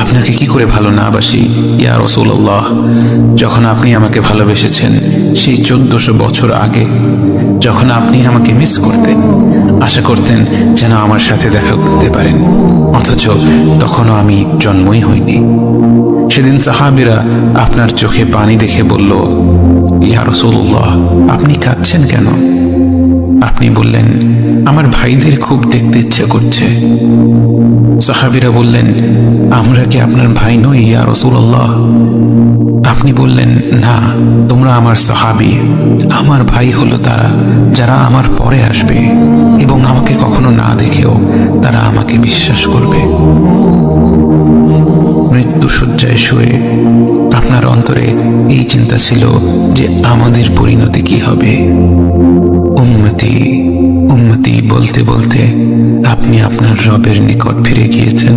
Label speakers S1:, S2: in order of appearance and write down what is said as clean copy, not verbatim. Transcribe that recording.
S1: আপনাকে কি করে ভালো না বাসি ইয়া রাসূলুল্লাহ। যখন আপনি আমাকে ভালোবেসেছেন সেই 1400 বছর আগে, যখন আপনি আমাকে মিস করতেন, আশা করতেন যেন আমার সাথে দেখা করতে পারেন, অথচ তখনও আমি জন্মই হইনি। সেদিন সাহাবীরা আপনার চোখে পানি দেখে বলল, ইয়া রাসূলুল্লাহ, আপনি কাঁদছেন কেন? আপনি বললেন, আমার ভাইদের খুব দেখতে ইচ্ছে করছে। সাহাবীরা বললেন, আমরা কি আপনার ভাই নই ইয়া রাসূলুল্লাহ? আপনি বললেন, না, তোমরা আমার সাহাবী। আমার ভাই হলো তারা যারা আমার পরে আসবে এবং আমাকে কখনো না দেখেও তারা আমাকে বিশ্বাস করবে। মৃত্যু শয্যায় শুয়ে আপনার অন্তরে এই চিন্তা ছিল যে আমাদের পরিণতি কি হবে। উম্মতি উম্মতি বলতে বলতে আপনি আপনার রবের নিকট ফিরে গিয়েছেন।